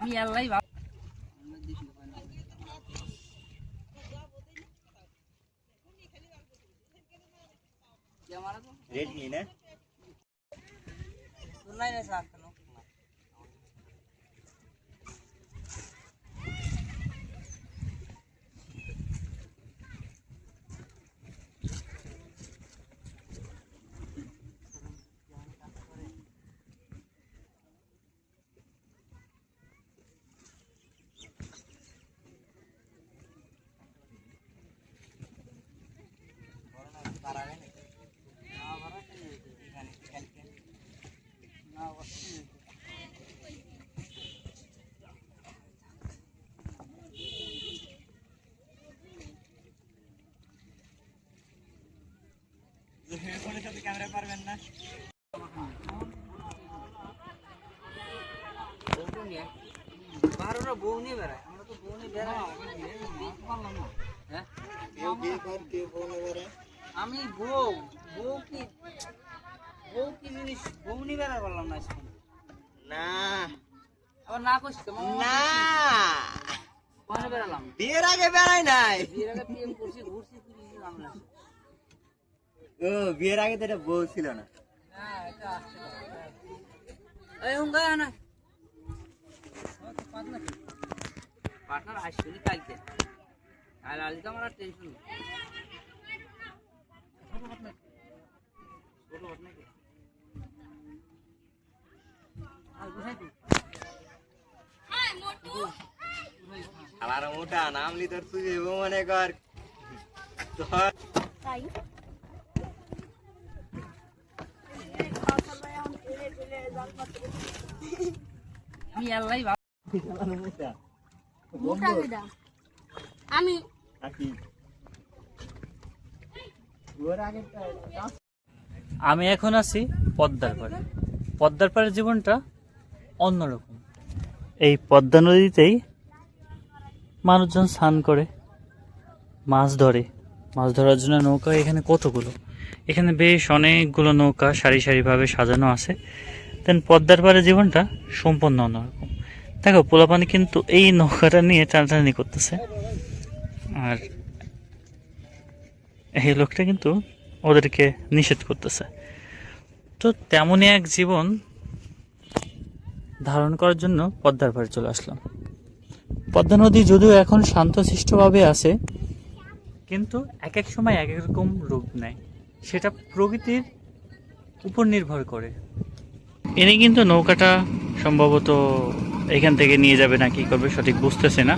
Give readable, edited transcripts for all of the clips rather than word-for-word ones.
আমি আল্লাহ রেডমি না सुनना ही साथ लो ক্যামেরা পারবেন না বারোটা বউ নিয়ে বেড়ায় আমরা তো বউ নিয়ে বেড়াই হ্যাঁ আমি বউ বউ কি জিনিস বউ নিয়ে বেড়ায় বললাম না না আবার না করছি না কখনো বেড়ালাম বিয়ের আগে বেড়াই নাই বিয়ের আগে প্রেম করছি ঘুরছি ফিরছি আমরা ও বিয়ের আগে তো এটা বউ ছিল না হ্যাঁ এটা আসছে এই হুঙ্গা না পার্টনার আসছিলি কালকে কাল আজ তো আমার টেনশন আমার মোটা নামলি তোর তুই মনে কর তাই আমি আল্লাহ মোটা গেদা আমি আমি এখন আছি পদ্মার পাড়ে। পদ্মার পাড়ের জীবনটা অন্যরকম। এই পদ্মা নদীতেই মানুষজন স্নান করে, মাছ ধরে। মাছ ধরার জন্য নৌকা এখানে কতগুলো, এখানে বেশ অনেকগুলো নৌকা সারি সারিভাবে সাজানো আছে। দেন পদ্মার পাড়ের জীবনটা সম্পূর্ণ অন্যরকম। দেখো পোলাপানি কিন্তু এই নৌকাটা নিয়ে টানাটানি করতেছে, আর এই লোকটা কিন্তু ওদেরকে নিষেধ করতেছে। তো তেমনই এক জীবন ধারণ করার জন্য পদ্মার পাড়ে চলে আসলাম। পদ্মা নদী যদিও এখন শান্তশিষ্টভাবে আছে, কিন্তু এক এক সময় এক এক রকম রূপ নেয়, সেটা প্রকৃতির উপর নির্ভর করে। ইনি কিন্তু নৌকাটা সম্ভবত এখান থেকে নিয়ে যাবে না কি করবে সঠিক বুঝতেছে না।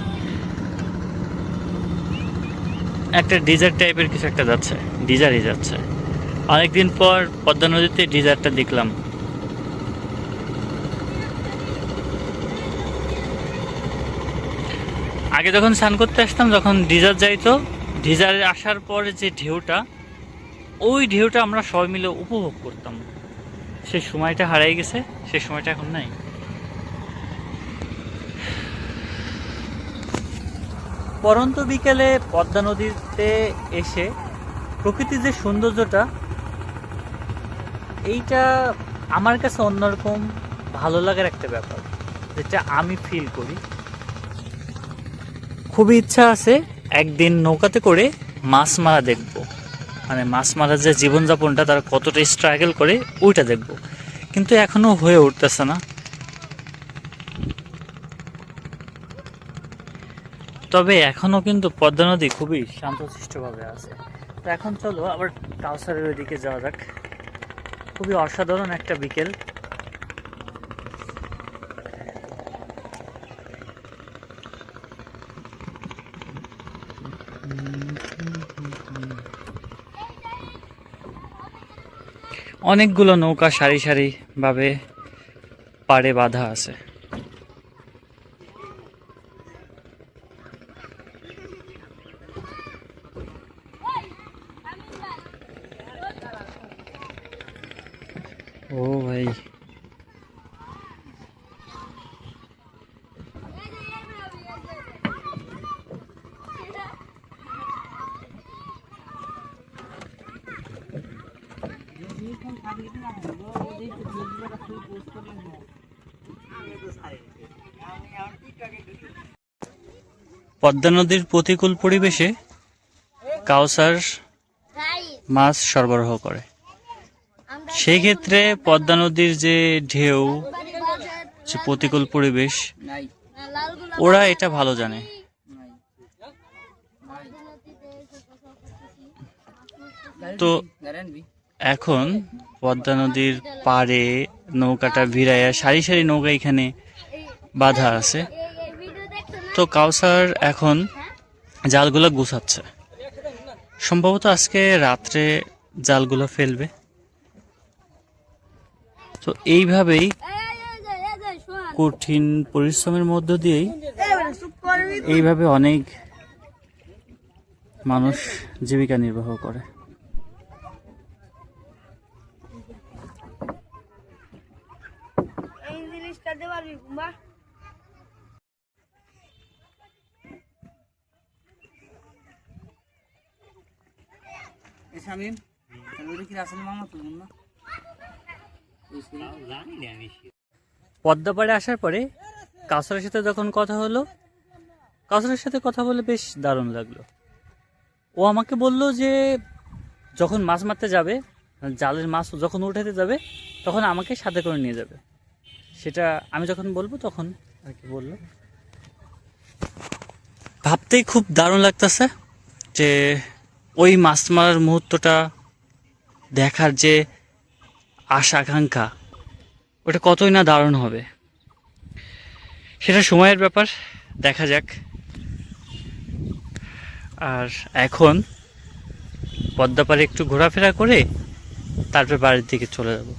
একটা ডিজার টাইপের কিছু একটা যাচ্ছে, ডিজারই যাচ্ছে। অনেকদিন পর পদ্মা নদীতে ডিজারটা দেখলাম। আগে যখন স্নান করতে আসতাম, যখন ডিজার যাইতো, ডিজারে আসার পরে যে ঢেউটা, ওই ঢেউটা আমরা সবাই মিলে উপভোগ করতাম। সেই সময়টা হারিয়ে গেছে, সেই সময়টা এখন নাই। পরন্ত বিকেলে পদ্মা নদীতে এসে প্রকৃতির যে সৌন্দর্যটা, এইটা আমার কাছে অন্যরকম ভালো লাগার একটা ব্যাপার, যেটা আমি ফিল করি। খুবই ইচ্ছা আছে একদিন নৌকাতে করে মাছ মারা দেখব, মানে মাছ মারার যে জীবনযাপনটা তারা কতটা স্ট্রাগল করে ওইটা দেখব, কিন্তু এখনো হয়ে উঠতেছে না। তবে এখনো কিন্তু পদ্মা নদী খুবই শান্তশিষ্টভাবে আছে। তো এখন চলো আবার কাউসারের ওইদিকে যাওয়া যাক। খুবই অসাধারণ একটা বিকেল। অনেকগুলো নৌকা সারি সারি ভাবে পাড়ে বাঁধা আছে। ও ভাই, পদ্মা নদীর প্রতিকূল পরিবেশে কাউসার মাছ সরবরাহ করে। সেই ক্ষেত্রে পদ্মা নদীর যে ঢেউ, যে প্রতিকূল পরিবেশ, নাই ওরা এটা ভালো জানে। নাই তো গ্যারান্টি এখন পদ্মা নদীর পাড়ে নৌকাটা ভিড়াইয়া সারি সারি নৌকা এখানে বাঁধা আছে। তো কাউসার এখন জালগুলো গুছাচ্ছে, সম্ভবত আজকে রাত্রে জালগুলো ফেলবে। তো এইভাবেই কঠিন পরিশ্রমের মধ্য দিয়েই এইভাবে অনেক মানুষ জীবিকা নির্বাহ করে। এ শামিম তাহলে ওটা কি রাসেল মামা তো না পদ্মা পাড়ে আসার পরে কাউসারের সাথে যখন কথা হলো, কাউসারের সাথে কথা বলে বেশ দারুণ লাগলো। ও আমাকে বলল যে যখন মাছ মারতে যাবে, জালের মাছ যখন উঠাতে যাবে, তখন আমাকে সাথে করে নিয়ে যাবে। সেটা আমি যখন বলবো তখন আর কি বললো। ভাবতেই খুব দারুণ লাগতেছে যে ওই মাছ মারার মুহূর্তটা দেখার যে আশা আকাঙ্ক্ষা, ওটা কতই না দারুণ হবে। সেটা সময়ের ব্যাপার, দেখা যাক। আর এখন পদ্মা পাড়ে একটু ঘোরাফেরা করে তারপর বাড়ির দিকে চলে যাব।